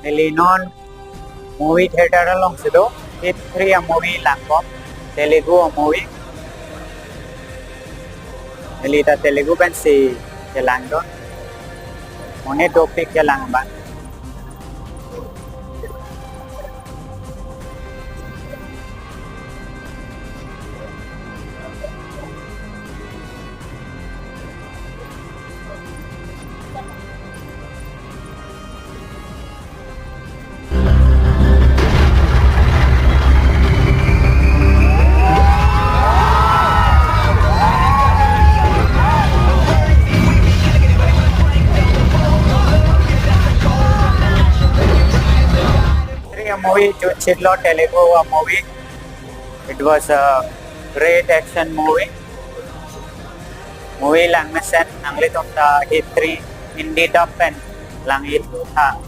Nilinon movie theater along sido Hit-3 a movie langkom Telugu a movie Nilita Telugu ben si Kelangdun Mone topik Kelangban A movie Chitlo Telugu a movie. It was a great action movie. Movie lang na set ang litong ta Hit-3 hindi top 10 lang ito ha.